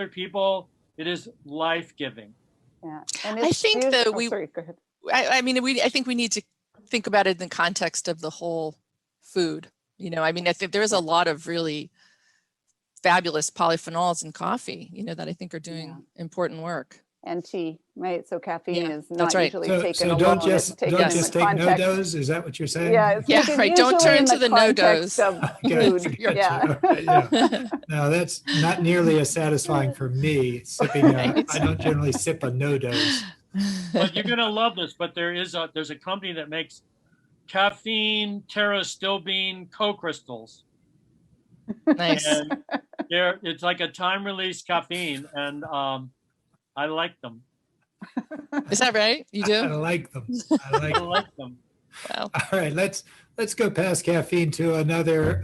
other people, it is life-giving. Yeah, and I think that sorry, go ahead. I think we need to think about it in the context of the whole food. You know, I mean, I think there's a lot of really fabulous polyphenols in coffee, you know, that I think are doing important work. And tea, right? So caffeine is not that's right. usually taken so alone. don't just take no-dose. Is that what you're saying? Yeah, right. Don't turn to the no-dose. Food. Yeah. Yeah. No, that's not nearly as satisfying for me. Sipping, I don't generally sip a no-dose. But you're gonna love this. But there's a company that makes caffeine pterostilbene co-crystals. Nice. And it's like a time-release caffeine, and I like them. Is that right? You do? I like them. I like them. Wow. All right, let's go past caffeine to another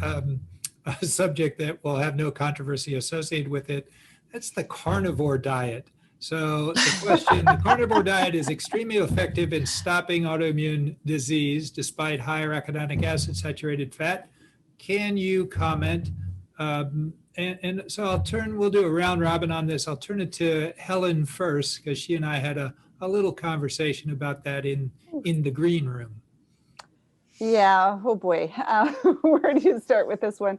subject that will have no controversy associated with it. That's the carnivore diet. So the question, the carnivore diet is extremely effective in stopping autoimmune disease despite higher arachidonic acid saturated fat. Can you comment? And so we'll do a round robin on this. I'll turn it to Helen first, because she and I had a little conversation about that in the green room. Yeah, oh boy, where do you start with this one?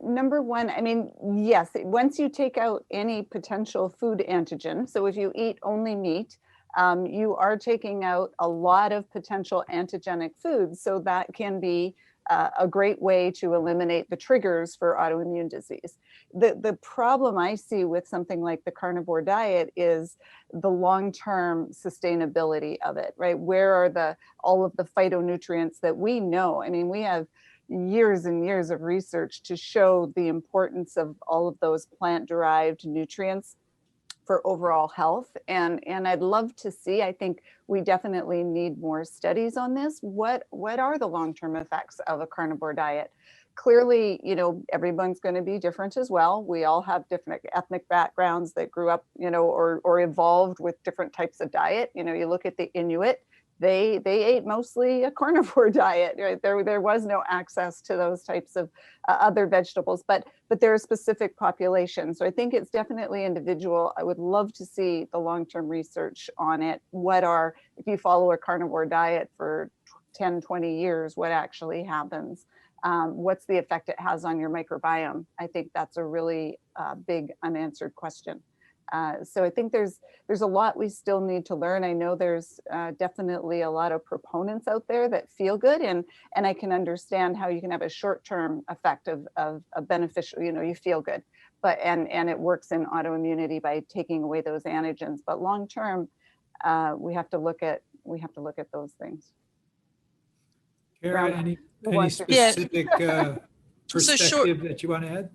Number one, I mean, yes, once you take out any potential food antigen, so if you eat only meat, you are taking out a lot of potential antigenic foods, so that can be a great way to eliminate the triggers for autoimmune disease. The problem I see with something like the carnivore diet is the long-term sustainability of it, right? Where are all of the phytonutrients that we know? I mean, we have years and years of research to show the importance of all of those plant-derived nutrients for overall health. And I'd love to see, I think we definitely need more studies on this. What are the long-term effects of a carnivore diet? Clearly, you know, everyone's going to be different as well. We all have different ethnic backgrounds that grew up, you know, or evolved with different types of diet. You know, you look at the Inuit, they ate mostly a carnivore diet, right? There was no access to those types of other vegetables, but there are specific populations. So I think it's definitely individual. I would love to see the long-term research on it. If you follow a carnivore diet for 10, 20 years, what actually happens? What's the effect it has on your microbiome? I think that's a really big unanswered question. So I think there's a lot we still need to learn. I know there's definitely a lot of proponents out there that feel good, and I can understand how you can have a short-term effect of a beneficial, you know, you feel good, but and it works in autoimmunity by taking away those antigens. But long-term, we have to look at those things. Kara, any specific perspective that you want to add?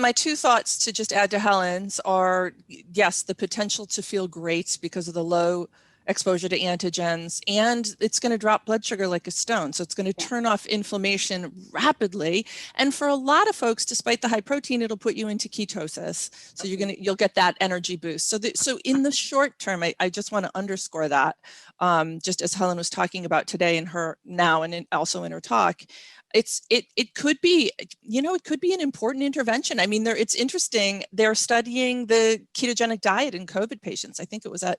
My two thoughts to just add to Helen's are, yes, the potential to feel great because of the low exposure to antigens, and it's going to drop blood sugar like a stone. So it's going to turn off inflammation rapidly. And for a lot of folks, despite the high protein, it'll put you into ketosis. So you'll get that energy boost. So in the short term, I just want to underscore that, just as Helen was talking about today in her now and also in her talk. It could be, you know, it could be an important intervention. I mean, it's interesting. They're studying the ketogenic diet in COVID patients. I think it was at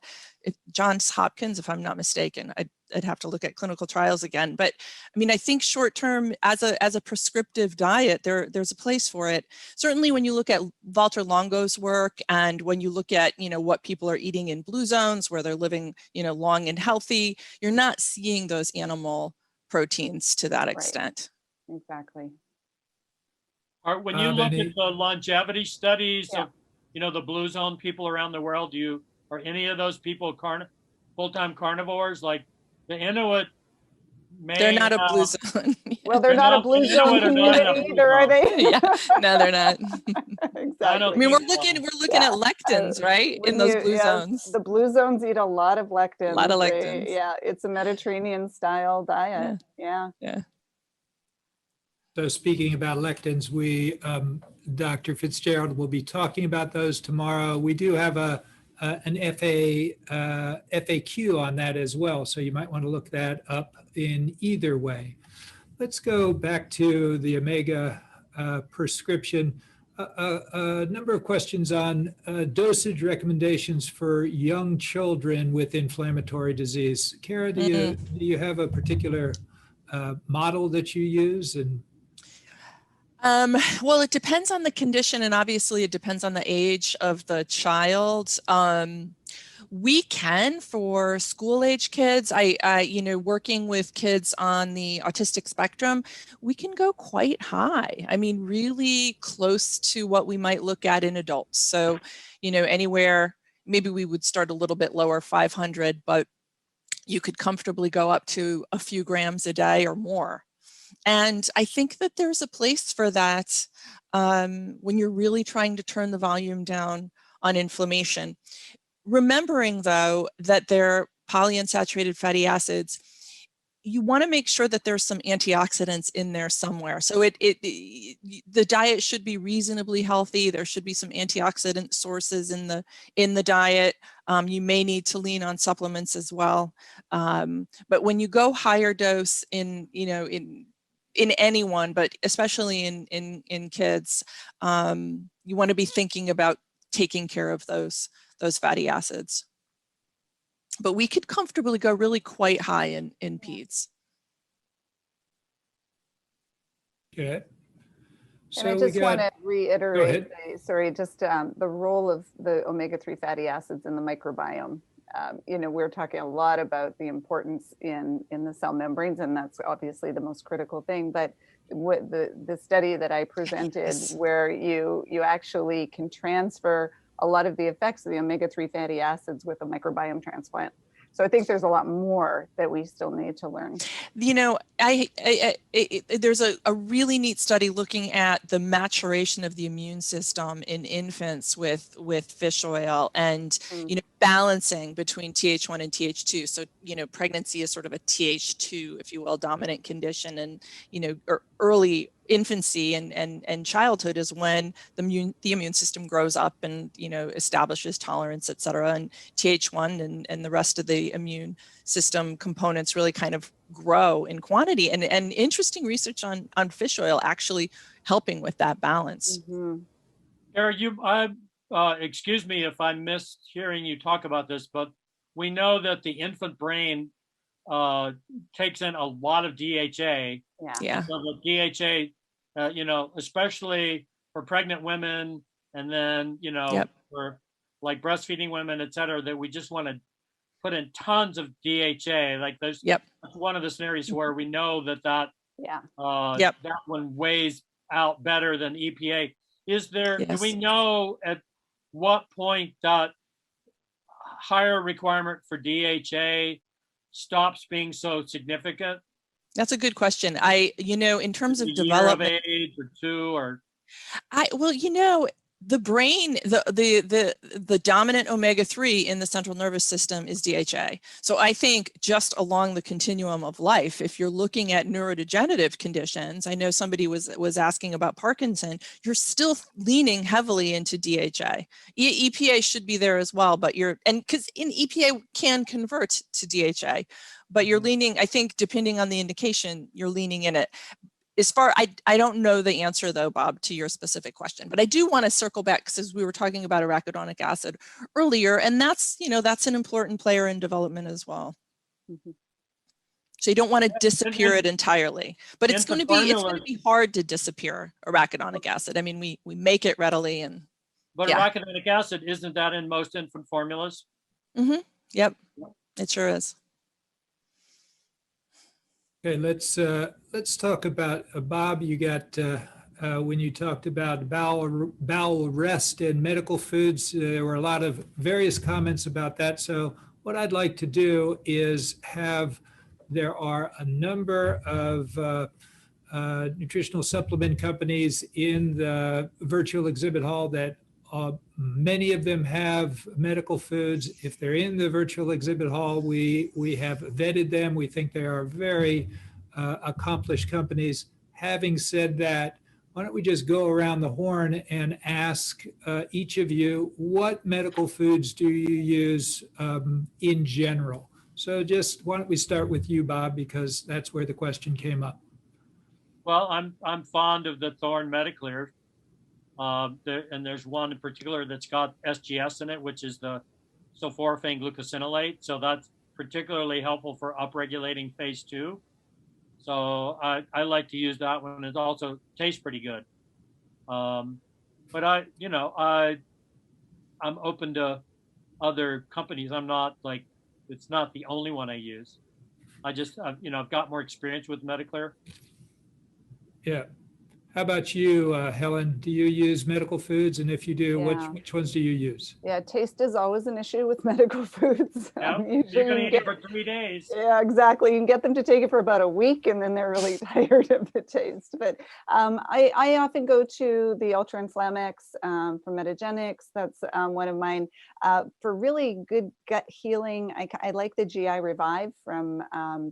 Johns Hopkins, if I'm not mistaken. I'd have to look at clinical trials again. But I mean, I think short term as a prescriptive diet, there's a place for it. Certainly when you look at Walter Longo's work and when you look at, you know, what people are eating in blue zones where they're living, you know, long and healthy, you're not seeing those animal proteins to that extent. Exactly. When you look at the longevity studies of, you know, the blue zone people around the world, are any of those people full-time carnivores? Like the Inuit, they're not a blue zone. Well, they're not a blue zone community either, are they? Yeah, no, they're not. Exactly. I mean, we're looking at lectins, right? In those blue zones. The blue zones eat a lot of lectins. A lot of lectins. Yeah, it's a Mediterranean style diet. Yeah. So speaking about lectins, Dr. Fitzgerald will be talking about those tomorrow. We do have an FAQ on that as well, so you might want to look that up in either way. Let's go back to the omega prescription. a number of questions on dosage recommendations for young children with inflammatory disease. Kara, do you have a particular model that you use? And well, it depends on the condition, and obviously it depends on the age of the child. We can, for school age kids, you know, working with kids on the autistic spectrum, we can go quite high. I mean, really close to what we might look at in adults. So, you know, anywhere, maybe we would start a little bit lower, 500, but you could comfortably go up to a few grams a day or more. And I think that there's a place for that when you're really trying to turn the volume down on inflammation. Remembering, though, that they're polyunsaturated fatty acids, you want to make sure that there's some antioxidants in there somewhere. So the diet should be reasonably healthy. There should be some antioxidant sources in the diet. You may need to lean on supplements as well. But when you go higher dose in anyone, but especially in kids, you want to be thinking about taking care of those fatty acids. But we could comfortably go really quite high in peds. okay. And I just want to reiterate, the role of the omega-3 fatty acids in the microbiome. You know, we're talking a lot about the importance in the cell membranes, and that's obviously the most critical thing. But what the study that I presented, where you actually can transfer a lot of the effects of the omega-3 fatty acids with a microbiome transplant. So I think there's a lot more that we still need to learn. You know, there's a really neat study looking at the maturation of the immune system in infants with fish oil, and you know, balancing between Th1 and Th2. So, you know, pregnancy is sort of a Th2, if you will, dominant condition, and you know, early infancy and childhood is when the immune system grows up and, you know, establishes tolerance, et cetera. And Th1 and the rest of the immune system components really kind of grow in quantity. And interesting research on fish oil actually helping with that balance. Kara, excuse me if I missed hearing you talk about this, but we know that the infant brain takes in a lot of DHA. Yeah. So the DHA, you know, especially for pregnant women, and then, you know, for like breastfeeding women, et cetera, that we just want to put in tons of DHA. Like that's one of the scenarios where we know that one weighs out better than EPA. Is there, do we know at what point that higher requirement for DHA stops being so significant? That's a good question. You know, in terms of development, age or two, or well, you know, the brain, the dominant omega-3 in the central nervous system is DHA. So I think just along the continuum of life, if you're looking at neurodegenerative conditions, I know somebody was asking about Parkinson, you're still leaning heavily into DHA. EPA should be there as well, but because EPA can convert to DHA, but you're leaning, I think, depending on the indication, you're leaning in it. I don't know the answer though, Bob, to your specific question, but I do want to circle back because we were talking about arachidonic acid earlier, and that's, you know, that's an important player in development as well. So you don't want to disappear it entirely, but it's going to be hard to disappear arachidonic acid. I mean, we make it readily, but arachidonic acid, isn't that in most infant formulas? Yep, it sure is. Okay, let's talk about Bob. You got when you talked about bowel rest in medical foods, there were a lot of various comments about that. So what I'd like to do is there are a number of nutritional supplement companies in the virtual exhibit hall that many of them have medical foods. If they're in the virtual exhibit hall, we have vetted them. We think they are very accomplished companies. Having said that, why don't we just go around the horn and ask each of you, what medical foods do you use in general? So just why don't we start with you, Bob, because that's where the question came up. Well, I'm fond of the Thorne Mediclear. And there's one in particular that's got SGS in it, which is the sulforaphane glucosinolate. So that's particularly helpful for upregulating phase 2. So I like to use that one. It also tastes pretty good. But I'm open to other companies. I'm not like, it's not the only one I use. I just, I've got more experience with Mediclear. Yeah. How about you, Helen? Do you use medical foods? And if you do, Yeah. which ones do you use? Yeah, taste is always an issue with medical foods. Yeah, Usually you're going to you eat get, it for 3 days. yeah, exactly. You can get them to take it for about a week and then they're really tired of the taste. But I often go to the Ultra Inflamex from Metagenics. That's one of mine. For really good gut healing, I like the GI Revive from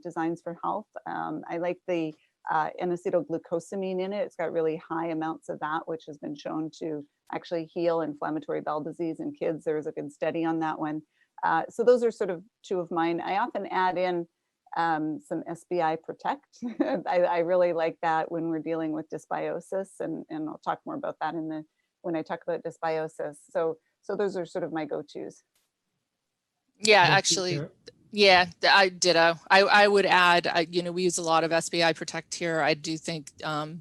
Designs for Health. I like the N-acetylglucosamine in it. It's got really high amounts of that, which has been shown to actually heal inflammatory bowel disease in kids. There was a good study on that one. So those are sort of two of mine. I often add in some SBI Protect. I really like that when we're dealing with dysbiosis, and I'll talk more about that when I talk about dysbiosis. So those are sort of my go-tos. Yeah, actually. Yeah, I ditto. I would add, we use a lot of SBI Protect here. I do think the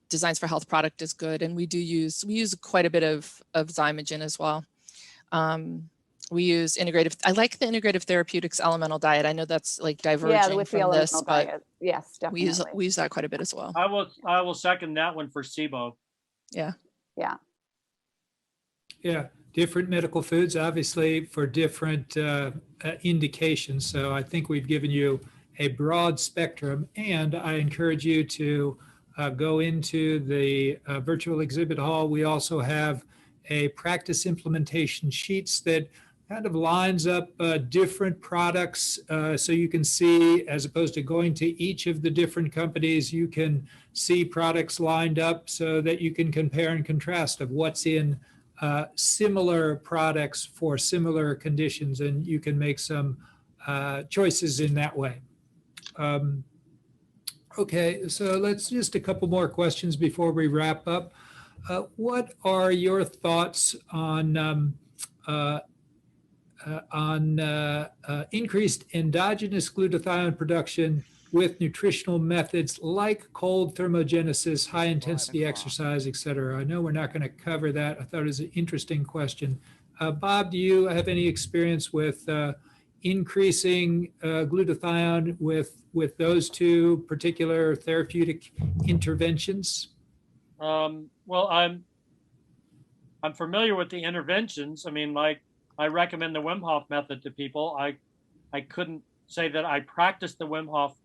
Designs for Health product is good, and we use quite a bit of Zymogen as well. We use integrative. I like the integrative therapeutics elemental diet. I know that's like diverging from this, but diet. Yes, definitely. we use that quite a bit as well. I will second that one for SIBO. Yeah. Yeah. Yeah. Different medical foods, obviously, for different indications. So I think we've given you a broad spectrum, and I encourage you to go into the virtual exhibit hall. We also have a practice implementation sheets that kind of lines up different products so you can see, as opposed to going to each of the different companies, you can see products lined up so that you can compare and contrast of what's in similar products for similar conditions, and you can make some choices in that way. Okay, so let's just a couple more questions before we wrap up. What are your thoughts on increased endogenous glutathione production with nutritional methods like cold thermogenesis, high intensity exercise, et cetera? I know we're not going to cover that. I thought it was an interesting question. Bob, do you have any experience with increasing glutathione with those two particular therapeutic interventions? Well, I'm familiar with the interventions. I mean, like, I recommend the Wim Hof method to people. I couldn't say that I practice the Wim Hof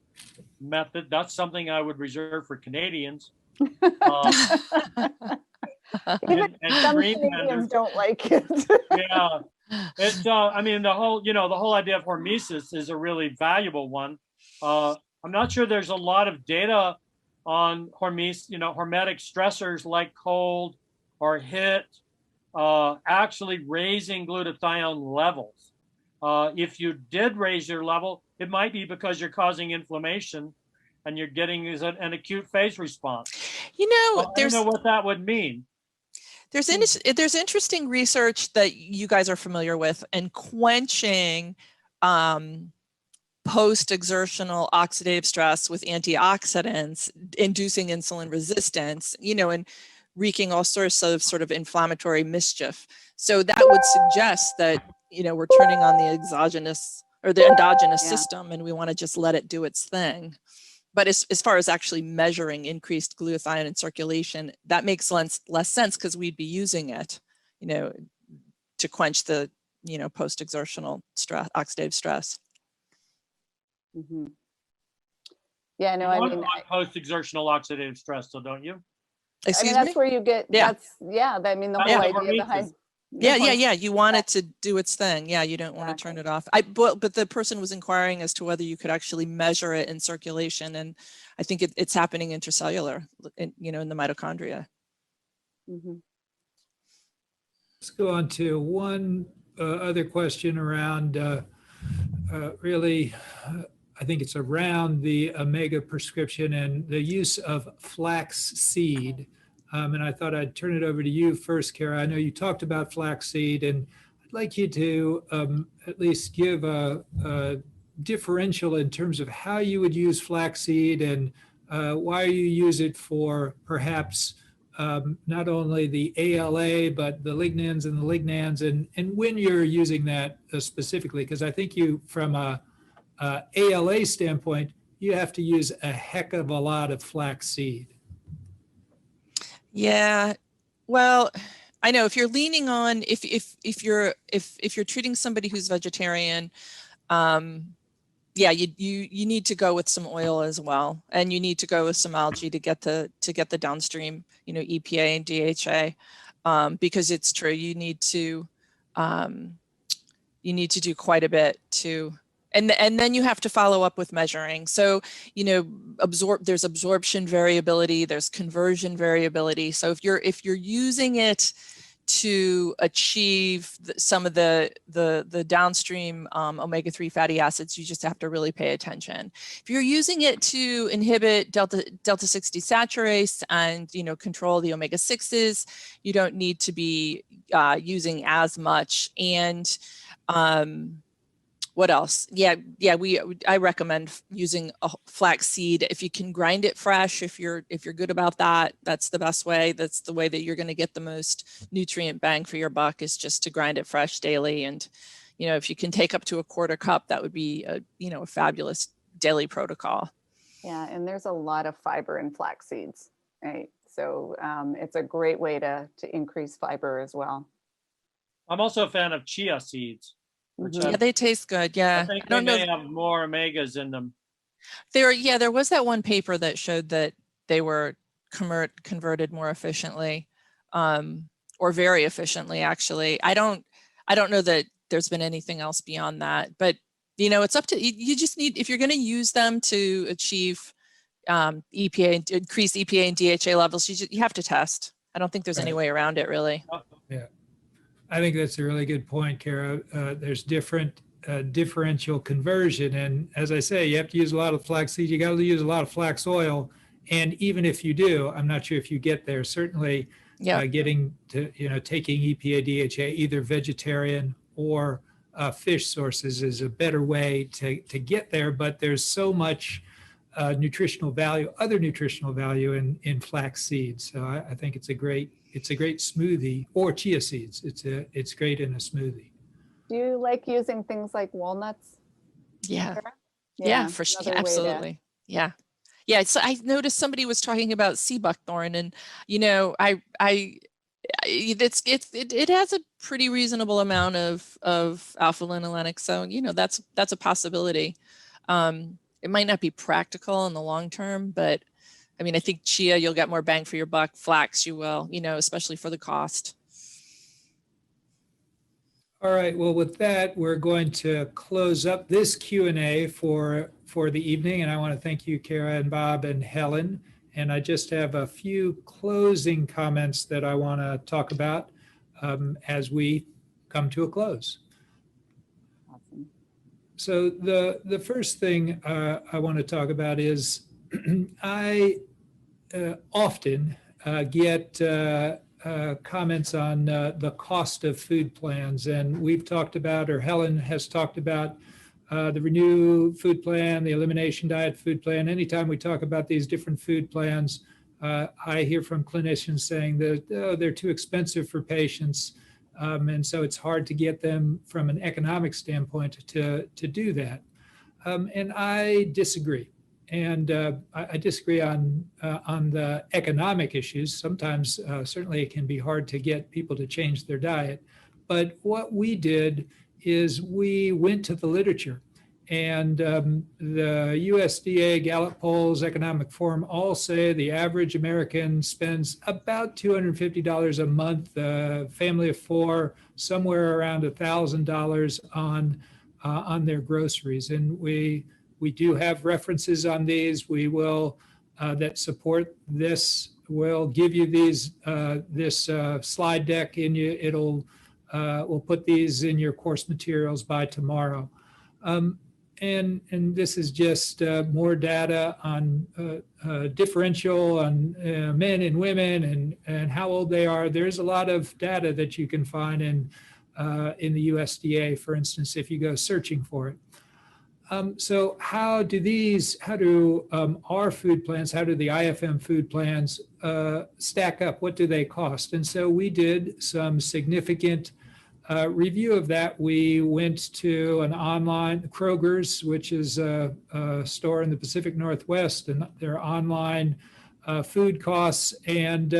method. That's something I would reserve for Canadians. Some Canadians don't like it. Yeah, it's. I mean, the whole idea of hormesis is a really valuable one. I'm not sure there's a lot of data on hormetic stressors like cold or HIIT actually raising glutathione levels. If you did raise your level, it might be because you're causing inflammation and you're getting an acute phase response. I don't know what that would mean. There's interesting research that you guys are familiar with, and quenching post-exertional oxidative stress with antioxidants, inducing insulin resistance, and wreaking all sorts of sort of inflammatory mischief. So that would suggest that, we're turning on the exogenous or the endogenous system, and we want to just let it do its thing. But as far as actually measuring increased glutathione in circulation, that makes less sense, because we'd be using it, to quench the, post-exertional stress, oxidative stress. Mm-hmm. Yeah, no, I mean, post-exertional oxidative stress, so don't you? Excuse that's me? where you get. Yeah. I mean, the whole idea behind. Yeah. You want it to do its thing. Yeah, you don't want to turn it off. But the person was inquiring as to whether you could actually measure it in circulation, and I think it's happening intracellular, in the mitochondria. Mm-hmm. Let's go on to one other question around really I think it's around the omega prescription and the use of flaxseed. And I thought I'd turn it over to you first, Kara. I know you talked about flaxseed, and I'd like you to at least give a differential in terms of how you would use flaxseed and why you use it for perhaps not only the ALA, but the lignans and the lignans, and when you're using that specifically, because I think you, from a ALA standpoint, you have to use a heck of a lot of flaxseed. Yeah, well, I know if you're leaning on, if you're treating somebody who's vegetarian, yeah, you need to go with some oil as well, and you need to go with some algae to get the downstream, EPA and DHA, because it's true, you need to do quite a bit to, and then you have to follow up with measuring. So there's absorption variability, there's conversion variability. So if you're using it to achieve some of the downstream omega-3 fatty acids, you just have to really pay attention. If you're using it to inhibit delta-6 desaturase and control the omega-6s, you don't need to be using as much. And what else? I recommend using a flaxseed. If you can grind it fresh, if you're good about that, that's the best way. That's the way that you're going to get the most nutrient bang for your buck, is just to grind it fresh daily. And if you can take up to a quarter cup, that would be a fabulous daily protocol. Yeah, and there's a lot of fiber in flax seeds, right? So it's a great way to increase fiber as well. I'm also a fan of chia seeds. Yeah, they taste good. Yeah, I think they may have more omegas in them. There was that one paper that showed that they were converted more efficiently, or very efficiently, actually. I don't know that there's been anything else beyond that, but it's up to you. Just need, if you're going to use them to achieve EPA, increase EPA and DHA levels, you have to test. I don't think there's any way around it, really. Yeah. I think that's a really good point, Kara. There's different differential conversion. And as I say, you have to use a lot of flaxseed. You got to use a lot of flax oil. And even if you do, I'm not sure if you get there, certainly getting to, taking EPA, DHA, either vegetarian or fish sources is a better way to get there. But there's so much nutritional value, other nutritional value in flax seeds. So I think it's a great smoothie, or chia seeds. It's great in a smoothie. Do you like using things like walnuts? Yeah, for sure. Absolutely. Yeah. So I noticed somebody was talking about sea buckthorn, and it has a pretty reasonable amount of alpha-linolenic. So that's a possibility. It might not be practical in the long term, but I mean, I think chia, you'll get more bang for your buck. Flax, you will, especially for the cost. All right. Well, with that, we're going to close up this Q&A for the evening. And I want to thank you, Kara and Bob and Helen. And I just have a few closing comments that I want to talk about as we come to a close. Awesome. So the first thing I want to talk about is I often get comments on the cost of food plans, and we've talked about, or Helen has talked about, the Renew food plan, the Elimination Diet food plan. Anytime we talk about these different food plans, I hear from clinicians saying that they're too expensive for patients, and so it's hard to get them from an economic standpoint to do that. And I disagree. And I disagree on the economic issues. Sometimes, certainly, it can be hard to get people to change their diet. But what we did is we went to the literature. And the USDA, Gallup polls, Economic Forum all say the average American spends about $250 a month, a family of four, somewhere around $1,000 on their groceries. And we do have references on these. We will, that support this. We'll give you these, this slide deck in you. We'll put these in your course materials by tomorrow. and this is just more data on differential on men and women and how old they are. There's a lot of data that you can find in the USDA, for instance, if you go searching for it. So how do our food plans, how do the IFM food plans stack up? What do they cost? And so we did some significant review of that. We went to an online Kroger's, which is a store in the Pacific Northwest, and their online food costs, and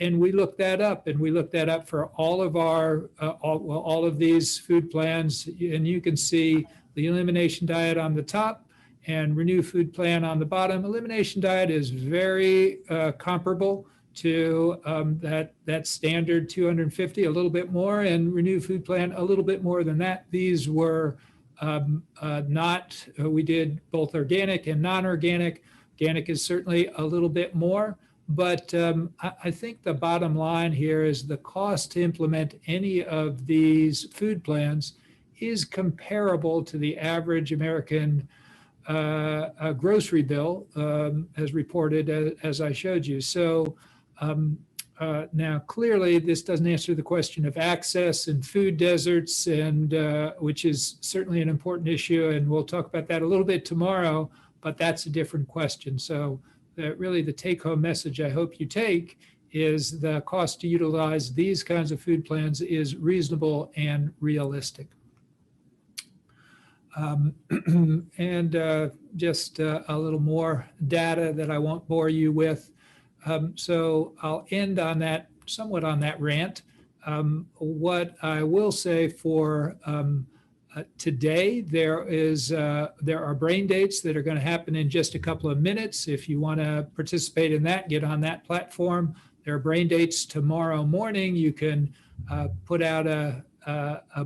we looked that up, and we looked that up for all of our all of these food plans, and you can see the elimination diet on the top and Renew Food Plan on the bottom. Elimination diet is very comparable to that standard 250, a little bit more, and Renew Food Plan a little bit more than that. These were we did both organic and non-organic. Organic is certainly a little bit more, but I think the bottom line here is the cost to implement any of these food plans is comparable to the average American grocery bill, as reported, as I showed you. So now, clearly, this doesn't answer the question of access and food deserts, and which is certainly an important issue, and we'll talk about that a little bit tomorrow, but that's a different question. So really the take-home message I hope you take is the cost to utilize these kinds of food plans is reasonable and realistic. And just a little more data that I won't bore you with. So I'll end on that, somewhat on that rant. What I will say for today, there are brain dates that are going to happen in just a couple of minutes. If you want to participate in that, get on that platform. There are brain dates tomorrow morning. You can put out a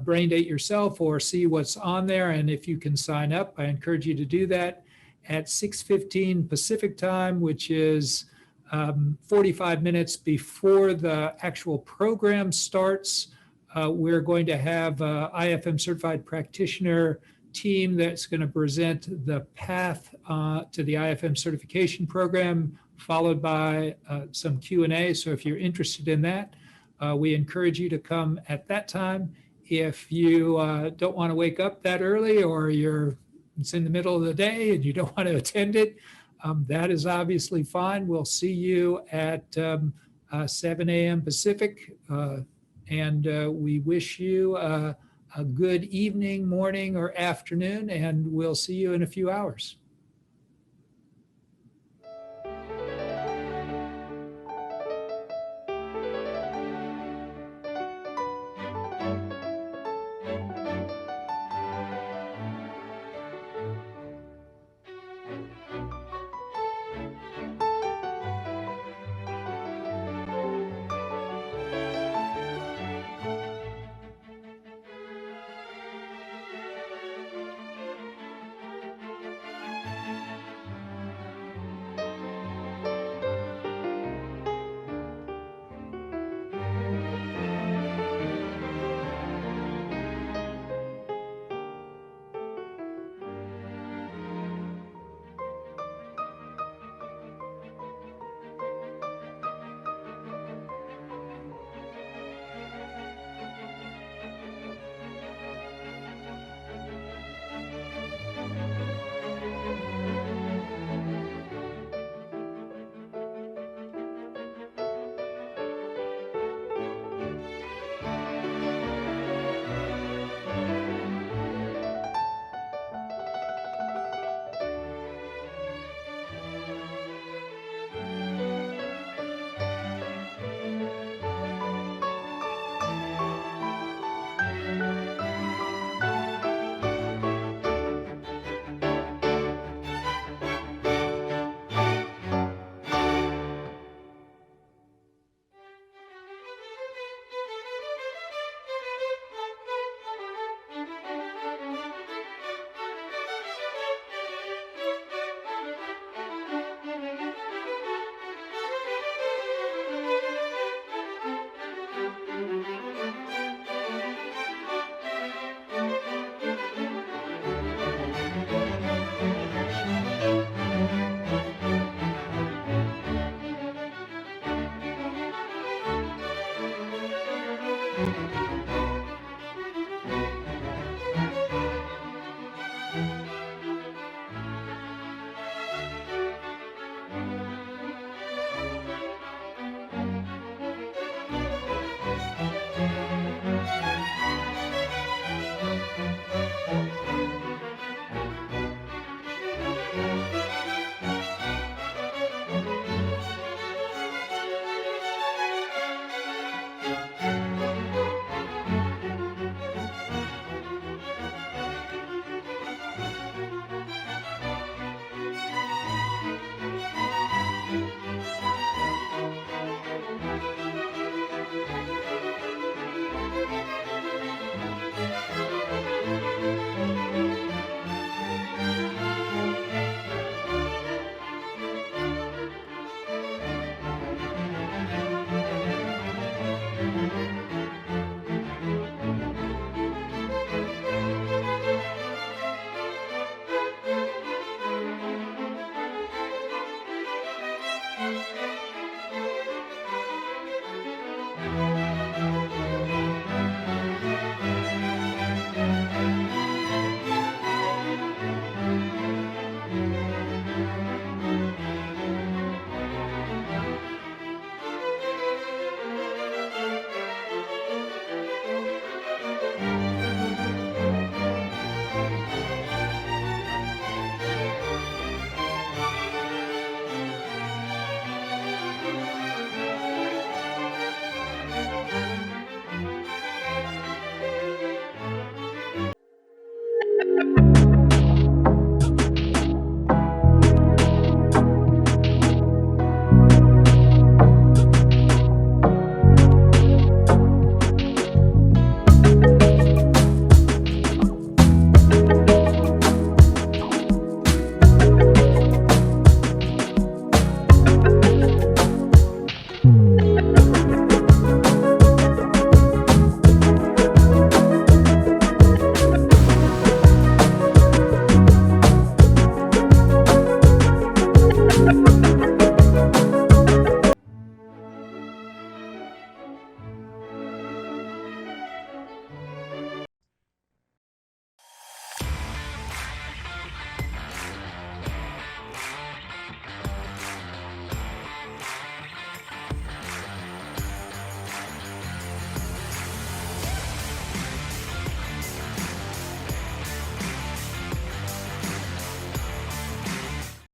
brain date yourself or see what's on there. And if you can sign up, I encourage you to do that at 6:15 Pacific time, which is 45 minutes before the actual program starts. We're going to have an IFM certified practitioner team that's going to present the path to the IFM certification program, followed by some Q&A. So if you're interested in that, we encourage you to come at that time. If you don't want to wake up that early, or it's in the middle of the day and you don't want to attend it, that is obviously fine. We'll see you at 7 a.m. Pacific, and we wish you a good evening, morning, or afternoon, and we'll see you in a few hours.